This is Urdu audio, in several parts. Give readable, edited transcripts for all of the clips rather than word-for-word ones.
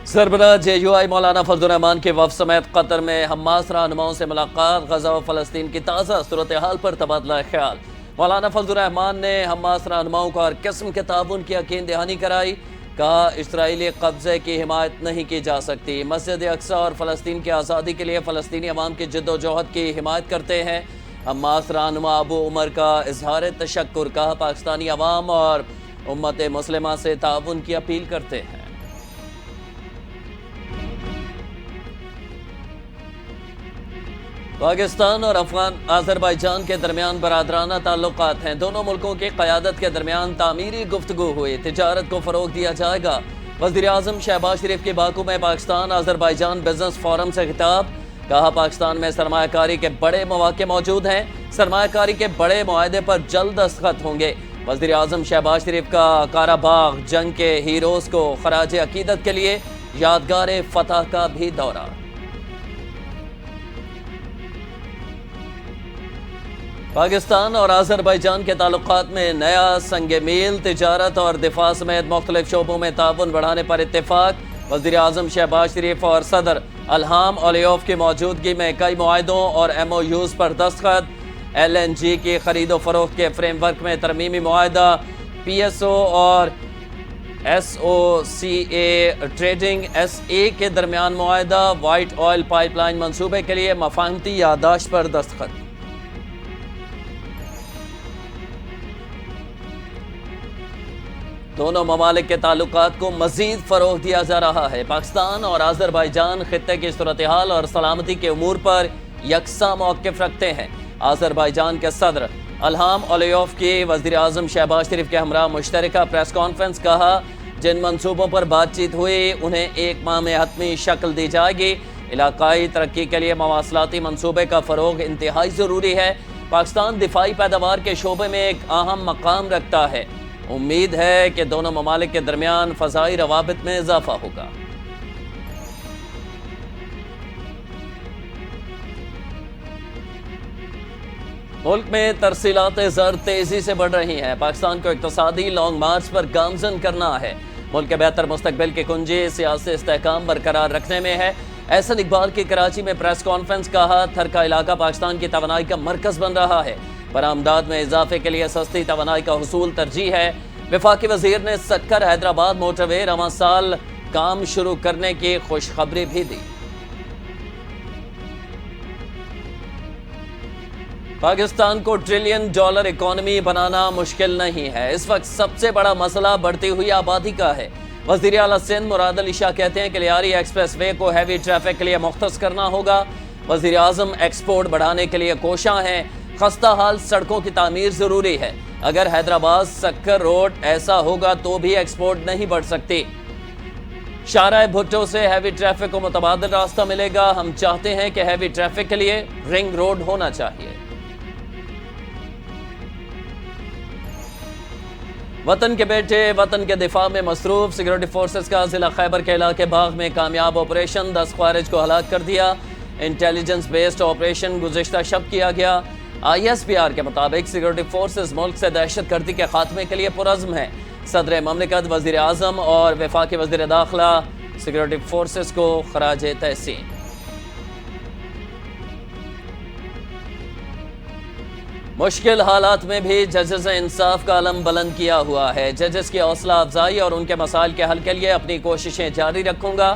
سربراہ JUI مولانا فضل الرحمان کے وفد سمیت قطر میں حماس رہنماؤں سے ملاقات، غزہ و فلسطین کی تازہ صورتحال پر تبادلہ خیال۔ مولانا فضل الرحمان نے حماس رہنماؤں کو ہر قسم کے تعاون کی یقین دہانی کرائی، کہا اسرائیلی قبضے کی حمایت نہیں کی جا سکتی، مسجد اقصی اور فلسطین کی آزادی کے لیے فلسطینی عوام کی جد و جہد کی حمایت کرتے ہیں۔ حماس رہنما ابو عمر کا اظہار تشکر، کہا پاکستانی عوام اور امت مسلمہ سے تعاون کی اپیل کرتے ہیں۔ پاکستان اور آذربائیجان کے درمیان برادرانہ تعلقات ہیں، دونوں ملکوں کی قیادت کے درمیان تعمیری گفتگو ہوئی، تجارت کو فروغ دیا جائے گا۔ وزیر اعظم شہباز شریف کی باکو میں پاکستان آذربائیجان بزنس فورم سے خطاب، کہا پاکستان میں سرمایہ کاری کے بڑے مواقع موجود ہیں، سرمایہ کاری کے بڑے معاہدے پر جلد دستخط ہوں گے۔ وزیر اعظم شہباز شریف کا قارا باغ جنگ کے ہیروز کو خراج عقیدت کے لیے یادگار فتح کا بھی دورہ۔ پاکستان اور آذربائیجان کے تعلقات میں نیا سنگ میل، تجارت اور دفاع سمیت مختلف شعبوں میں تعاون بڑھانے پر اتفاق۔ وزیر اعظم شہباز شریف اور صدر الہام علیوف کی موجودگی میں کئی معاہدوں اور MOUs پر دستخط۔ LNG کی خرید و فروخت کے فریم ورک میں ترمیمی معاہدہ، PSO اور SOCA ٹریڈنگ SA کے درمیان معاہدہ، وائٹ آئل پائپ لائن منصوبے کے لیے مفاہمتی یادداشت پر دستخط۔ دونوں ممالک کے تعلقات کو مزید فروغ دیا جا رہا ہے۔ پاکستان اور آذربائیجان خطے کی صورتحال اور سلامتی کے امور پر یکساں موقف رکھتے ہیں۔ آذربائیجان کے صدر الہام علیوف کی وزیر اعظم شہباز شریف کے ہمراہ مشترکہ پریس کانفرنس، کہا جن منصوبوں پر بات چیت ہوئی انہیں 1 ماہ میں حتمی شکل دی جائے گی۔ علاقائی ترقی کے لیے مواصلاتی منصوبے کا فروغ انتہائی ضروری ہے۔ پاکستان دفاعی پیداوار کے شعبے میں ایک اہم مقام رکھتا ہے، امید ہے کہ دونوں ممالک کے درمیان فضائی روابط میں اضافہ ہوگا۔ ملک میں ترسیلات زر تیزی سے بڑھ رہی ہیں۔ پاکستان کو اقتصادی لانگ مارچ پر گامزن کرنا ہے۔ ملک کے بہتر مستقبل کی کنجی سیاسی استحکام برقرار رکھنے میں ہے۔ احسن اقبال کی کراچی میں پریس کانفرنس، کہا تھر کا علاقہ پاکستان کی توانائی کا مرکز بن رہا ہے، برآمدات میں اضافے کے لیے سستی توانائی کا حصول ترجیح ہے۔ وفاقی وزیر نے سکر حیدرآباد موٹر وے رواں سال کام شروع کرنے کی خوشخبری بھی دی۔ پاکستان کو $1 ٹریلین اکانومی بنانا مشکل نہیں ہے، اس وقت سب سے بڑا مسئلہ بڑھتی ہوئی آبادی کا ہے۔ وزیر اعلیٰ سندھ مراد علی شاہ کہتے ہیں کہ لیاری ایکسپریس وے کو ہیوی ٹریفک کے لیے مختص کرنا ہوگا۔ وزیر اعظم ایکسپورٹ بڑھانے کے لیے کوشاں ہیں، خستہ حال سڑکوں کی تعمیر ضروری ہے۔ اگر حیدرآباد سکر روڈ ایسا ہوگا تو بھی ایکسپورٹ نہیں بڑھ سکتی۔ شاہراہ بھٹو سے ہیوی ٹریفک کو متبادل راستہ ملے گا۔ ہم چاہتے ہیں کہ ہیوی ٹریفک کے لیے رنگ روڈ ہونا چاہیے۔ وطن کے بیٹے وطن کے دفاع میں مصروف، سیکورٹی فورسز کا ضلع خیبر کے علاقے باغ میں کامیاب آپریشن، 10 خوارج کو ہلاک کر دیا۔ انٹیلیجنس بیسڈ آپریشن گزشتہ شب کیا گیا۔ ISPR کے مطابق سیکورٹی فورسز ملک سے دہشت گردی کے خاتمے کے لیے پرعزم ہیں۔ صدر مملکت، وزیر اعظم اور وفاقی وزیر داخلہ سیکورٹی فورسز کو خراج تحسین۔ مشکل حالات میں بھی ججز نے انصاف کا علم بلند کیا ہوا ہے۔ ججز کی حوصلہ افزائی اور ان کے مسائل کے حل کے لیے اپنی کوششیں جاری رکھوں گا۔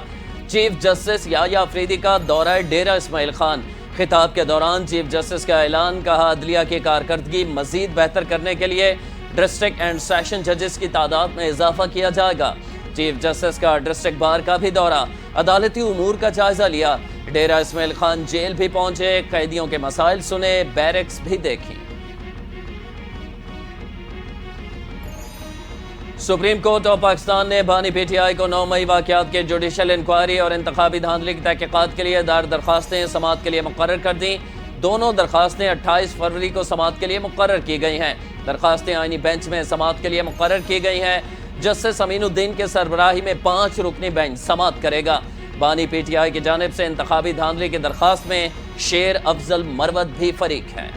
چیف جسٹس یحییٰ افریدی کا دورہ ڈیرہ اسماعیل خان، خطاب کے دوران چیف جسٹس کا اعلان، کہا عدلیہ کی کارکردگی مزید بہتر کرنے کے لیے ڈسٹرکٹ اینڈ سیشن ججز کی تعداد میں اضافہ کیا جائے گا۔ چیف جسٹس کا ڈسٹرکٹ بار کا بھی دورہ، عدالتی امور کا جائزہ لیا۔ ڈیرہ اسماعیل خان جیل بھی پہنچے، قیدیوں کے مسائل سنے، بیرکس بھی دیکھی۔ سپریم کورٹ آف پاکستان نے بانی PTI کو 9 مئی واقعات کے جوڈیشل انکوائری اور انتخابی دھاندلی کی تحقیقات کے لیے دائر درخواستیں سماعت کے لیے مقرر کر دیں۔ دونوں درخواستیں 28 فروری کو سماعت کے لیے مقرر کی گئی ہیں۔ درخواستیں آئینی بینچ میں سماعت کے لیے مقرر کی گئی ہیں۔ جسٹس امین الدین کے سربراہی میں 5 رکنی بینچ سماعت کرے گا۔ بانی PTI کی جانب سے انتخابی دھاندلی کی درخواست میں شیر افضل مروت بھی فریق ہیں۔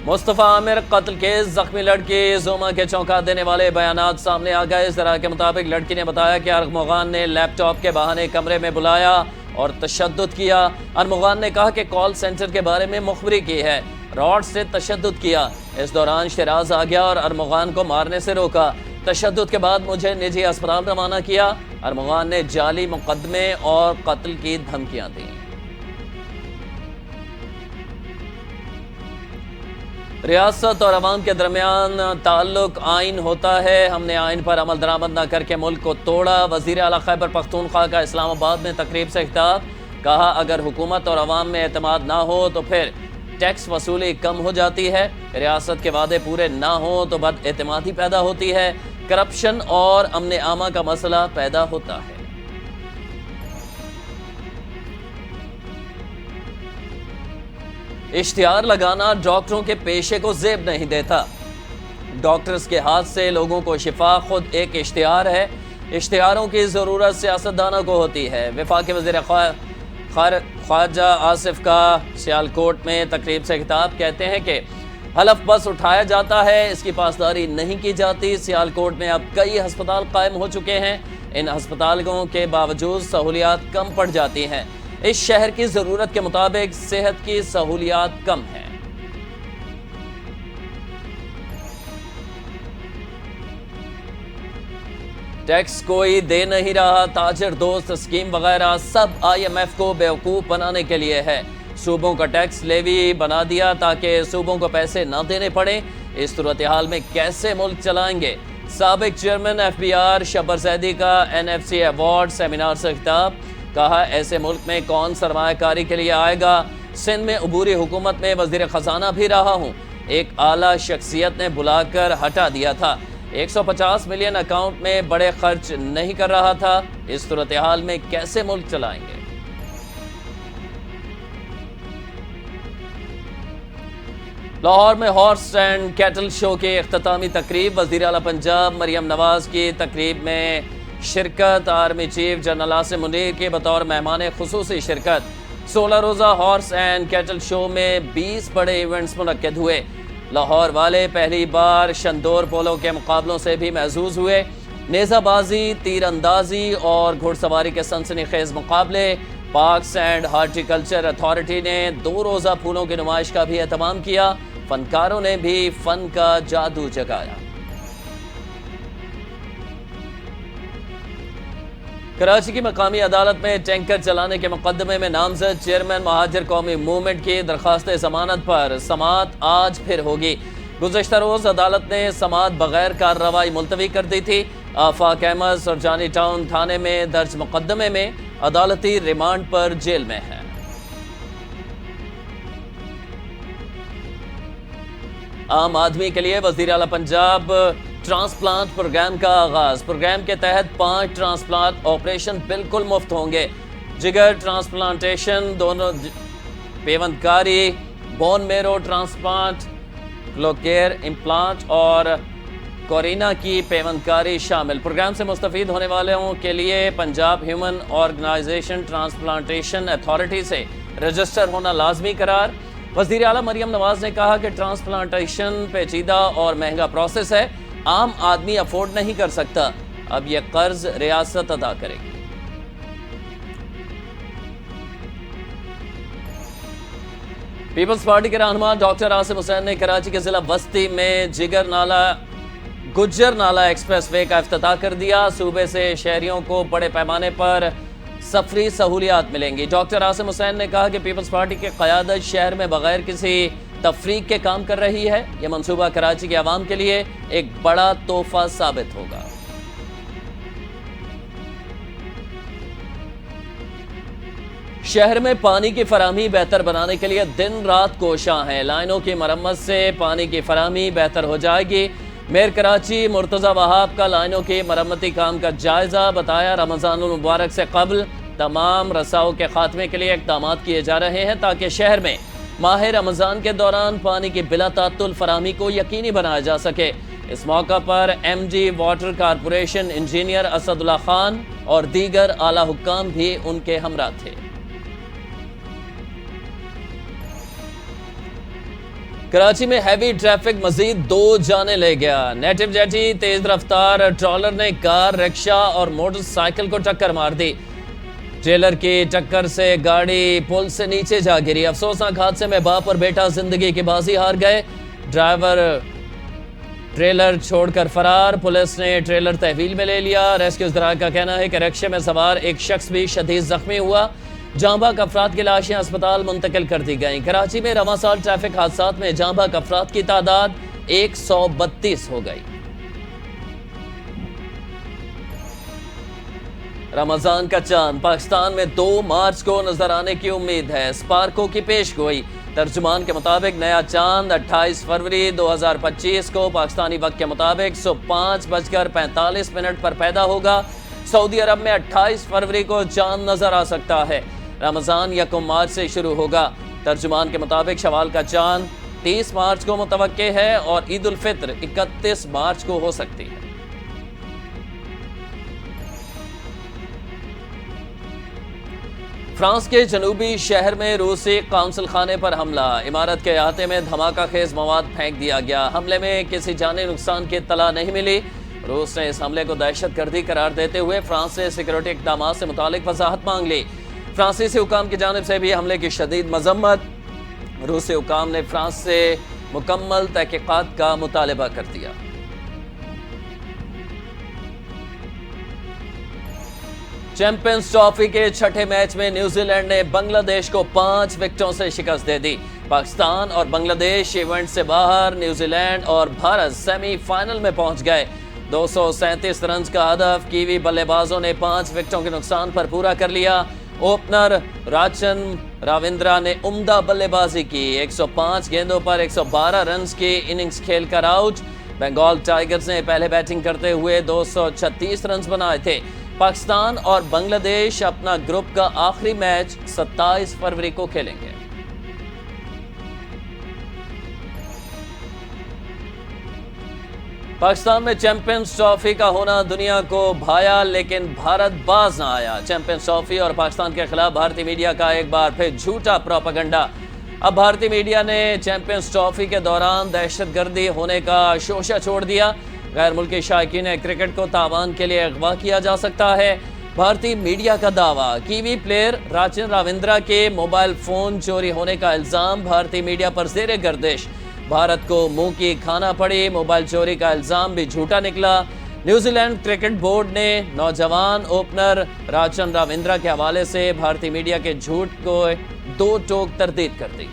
مصطفیٰ عامر قتل کیس، زخمی لڑکی زوما کے چونکا دینے والے بیانات سامنے آ گئے۔ ذرائع کے مطابق لڑکی نے بتایا کہ ارغمغان نے لیپ ٹاپ کے بہانے کمرے میں بلایا اور تشدد کیا۔ ارغمغان نے کہا کہ کال سینٹر کے بارے میں مخبری کی ہے، راڈ سے تشدد کیا۔ اس دوران شیراز آ گیا اور ارغمغان کو مارنے سے روکا۔ تشدد کے بعد مجھے نجی اسپتال روانہ کیا۔ ارغمغان نے جعلی مقدمے اور قتل کی دھمکیاں دیں۔ ریاست اور عوام کے درمیان تعلق آئین ہوتا ہے، ہم نے آئین پر عمل درآمد نہ کر کے ملک کو توڑا۔ وزیر اعلیٰ خیبر پختونخوا کا اسلام آباد میں تقریب سے خطاب، کہا اگر حکومت اور عوام میں اعتماد نہ ہو تو پھر ٹیکس وصولی کم ہو جاتی ہے، ریاست کے وعدے پورے نہ ہوں تو بد اعتمادی پیدا ہوتی ہے، کرپشن اور امن عامہ کا مسئلہ پیدا ہوتا ہے۔ اشتہار لگانا ڈاکٹروں کے پیشے کو زیب نہیں دیتا۔ ڈاکٹرز کے ہاتھ سے لوگوں کو شفا خود ایک اشتہار ہے۔ اشتہاروں کی ضرورت سیاستدانوں کو ہوتی ہے۔ وفاقی وزیر خارجہ آصف کا سیالکوٹ میں تقریب سے خطاب، کہتے ہیں کہ حلف بس اٹھایا جاتا ہے، اس کی پاسداری نہیں کی جاتی۔ سیالکوٹ میں اب کئی ہسپتال قائم ہو چکے ہیں، ان ہسپتالوں کے باوجود سہولیات کم پڑ جاتی ہیں۔ اس شہر کی ضرورت کے مطابق صحت کی سہولیات کم ہیں۔ ٹیکس کوئی دے نہیں رہا، تاجر دوست اسکیم وغیرہ سب IMF کو بیوقوف بنانے کے لیے ہے۔ صوبوں کا ٹیکس لیوی بنا دیا تاکہ صوبوں کو پیسے نہ دینے پڑیں۔ اس صورتحال میں کیسے ملک چلائیں گے؟ سابق چیئرمین FBR شبر زیدی کا NFC ایوارڈ سیمینار سے خطاب، کہا ایسے ملک میں کون سرمایہ کاری کے لیے آئے گا؟ سندھ میں عبوری حکومت میں وزیر خزانہ بھی رہا ہوں، ایک اعلیٰ شخصیت نے بلا کر ہٹا دیا تھا، 150 ملین اکاؤنٹ میں بڑے خرچ نہیں کر رہا تھا۔ اس صورتحال میں کیسے ملک چلائیں گے؟ لاہور میں ہارس اینڈ کیٹل شو کے اختتامی تقریب، وزیر اعلیٰ پنجاب مریم نواز کی تقریب میں شرکت، army chief general Asim Munir کے بطور مہمان خصوصی شرکت۔ 16 روزہ ہارس اینڈ کیٹل شو میں 20 بڑے ایونٹس منعقد ہوئے۔ لاہور والے پہلی بار شندور پولو کے مقابلوں سے بھی محظوظ ہوئے۔ نیزہ بازی، تیر اندازی اور گھڑ سواری کے سنسنی خیز مقابلے۔ پارکس اینڈ ہارٹیکلچر اتھارٹی نے 2 روزہ پھولوں کی نمائش کا بھی اہتمام کیا، فنکاروں نے بھی فن کا جادو جگایا۔ کراچی کی مقامی عدالت میں ٹینکر چلانے کے مقدمے میں نامزد چیئرمین مہاجر قومی موومنٹ کی درخواست ضمانت پر سماعت آج پھر ہوگی۔ گزشتہ روز عدالت نے سماعت بغیر کارروائی ملتوی کر دی تھی۔ آفاق احمد سرجانی ٹاؤن تھانے میں درج مقدمے میں عدالتی ریمانڈ پر جیل میں ہے۔ عام آدمی کے لیے وزیر اعلیٰ پنجاب ٹرانسپلانٹ پروگرام کا آغاز۔ پروگرام کے تحت 5 ٹرانسپلانٹ آپریشن بالکل مفت ہوں گے۔ جگر ٹرانسپلانٹیشن، دونوں پیوند کاری، بون میرو ٹرانسپلانٹ، کلوکیئر امپلانٹ اور کورینا کی پیوند کاری شامل۔ پروگرام سے مستفید ہونے والوں کے لیے Punjab human organization transplantation authority سے رجسٹر ہونا لازمی قرار۔ وزیر اعلیٰ مریم نواز نے کہا کہ ٹرانسپلانٹیشن پیچیدہ اور مہنگا پروسیس ہے، عام آدمی افورڈ نہیں کر سکتا، اب یہ قرض ریاست ادا کرے گی۔ پیپلز پارٹی کے رہنما ڈاکٹر عاصم حسین نے کراچی کے ضلع وسطی میں گجر نالہ ایکسپریس وے کا افتتاح کر دیا۔ صوبے سے شہریوں کو بڑے پیمانے پر سفری سہولیات ملیں گی۔ ڈاکٹر عاصم حسین نے کہا کہ پیپلز پارٹی کی قیادت شہر میں بغیر کسی تفریق کے کام کر رہی ہے، یہ منصوبہ کراچی کے عوام کے لیے ایک بڑا تحفہ ثابت ہوگا۔ شہر میں پانی کی فراہمی بہتر بنانے کے لیے دن رات کوشاں ہیں۔ لائنوں کی مرمت سے پانی کی فراہمی بہتر ہو جائے گی۔ میئر کراچی مرتضی وہاب کا لائنوں کی مرمتی کام کا جائزہ، بتایا رمضان المبارک سے قبل تمام رساؤ کے خاتمے کے لیے اقدامات کیے جا رہے ہیں تاکہ شہر میں ماہ رمضان کے دوران پانی کی بلا تعطل فراہمی کو یقینی بنایا جا سکے۔ اس موقع پر MD water corporation engineer Asadullah Khan اور دیگر اعلیٰ حکام بھی ان کے ہمراہ تھے۔ کراچی میں ہیوی ٹریفک مزید 2 جانیں لے گیا۔ نیٹو جیٹی تیز رفتار ٹرالر نے کار، رکشہ اور موٹر سائیکل کو ٹکر مار دی۔ ٹریلر کی ٹکر سے گاڑی پل سے نیچے جا گری۔ افسوسناک حادثے میں باپ اور بیٹا زندگی کی بازی ہار گئے۔ ڈرائیور ٹریلر چھوڑ کر فرار۔ پولیس نے ٹریلر تحویل میں لے لیا۔ ریسکیو ذرائع کا کہنا ہے کہ رکشے میں سوار ایک شخص بھی شدید زخمی ہوا۔ جاں بحق افراد کی لاشیں اسپتال منتقل کر دی گئیں۔ کراچی میں رواں سال ٹریفک حادثات میں جاں بحق افراد کی تعداد 132 ہو گئی۔ رمضان کا چاند پاکستان میں 2 مارچ کو نظر آنے کی امید ہے۔ اسپارکو کی پیش گوئی ترجمان کے مطابق نیا چاند 28 فروری 2025 کو پاکستانی وقت کے مطابق 5:45 پر پیدا ہوگا۔ سعودی عرب میں 28 فروری کو چاند نظر آ سکتا ہے۔ رمضان 1 مارچ سے شروع ہوگا۔ ترجمان کے مطابق شوال کا چاند 30 مارچ کو متوقع ہے اور عید الفطر 31 مارچ کو ہو سکتی ہے۔ فرانس کے جنوبی شہر میں روسی قونصل خانے پر حملہ۔ عمارت کے احاطے میں دھماکہ خیز مواد پھینک دیا گیا۔ حملے میں کسی جانی نقصان کی اطلاع نہیں ملی۔ روس نے اس حملے کو دہشت گردی قرار دیتے ہوئے فرانس سے سیکورٹی اقدامات سے متعلق وضاحت مانگ لی۔ فرانسیسی حکام کی جانب سے بھی حملے کی شدید مذمت۔ روسی حکام نے فرانس سے مکمل تحقیقات کا مطالبہ کر دیا۔ چیمپئنز ٹرافی کے چھٹے میچ میں نیوزی لینڈ نے بنگلہ دیش کو 5 وکٹوں سے شکست دے دی۔ پاکستان اور بنگلہ دیش ایونٹ سے باہر، نیوزی لینڈ اور بھارت سیمی فائنل میں پہنچ گئے۔ 237 رنز کا ہدف کیوی بلے بازوں نے 5 وکٹوں کے نقصان پر پورا کر لیا۔ اوپنر راچن راوندرا نے عمدہ بلے بازی کی۔ 105 گیندوں پر 112 رنز کی اننگز کھیل کر آؤٹ۔ بنگال ٹائیگرز نے پہلے بیٹنگ کرتے ہوئے 236 رنز بنائے تھے۔ پاکستان اور بنگلہ دیش اپنا گروپ کا آخری میچ 27 فروری کو کھیلیں گے۔ پاکستان میں چیمپئنز ٹرافی کا ہونا دنیا کو بھایا، لیکن بھارت باز نہ آیا۔ چیمپئنز ٹرافی اور پاکستان کے خلاف بھارتی میڈیا کا ایک بار پھر جھوٹا پروپیگنڈا۔ اب بھارتی میڈیا نے چیمپئنز ٹرافی کے دوران دہشت گردی ہونے کا شوشہ چھوڑ دیا۔ غیر ملکی شائقین کرکٹ کو تاوان کے لیے اغوا کیا جا سکتا ہے۔ بھارتی میڈیا کا دعویٰ، کیوی پلیئر راچن راوندرا کے موبائل فون چوری ہونے کا الزام بھارتی میڈیا پر زیر گردش۔ بھارت کو منہ کی کھانا پڑی، موبائل چوری کا الزام بھی جھوٹا نکلا۔ نیوزی لینڈ کرکٹ بورڈ نے نوجوان اوپنر راچن راوندرا کے حوالے سے بھارتی میڈیا کے جھوٹ کو 2 ٹوک تردید کر دی۔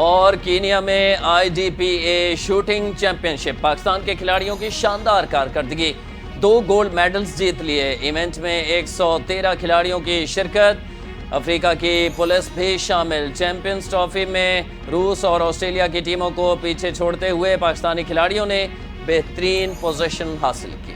اور کینیا میں IDPA شوٹنگ چیمپئن شپ، پاکستان کے کھلاڑیوں کی شاندار کارکردگی، 2 گولڈ میڈلز جیت لیے۔ ایونٹ میں 113 کھلاڑیوں کی شرکت، افریقہ کی پولیس بھی شامل۔ چیمپئنز ٹرافی میں روس اور آسٹریلیا کی ٹیموں کو پیچھے چھوڑتے ہوئے پاکستانی کھلاڑیوں نے بہترین پوزیشن حاصل کی۔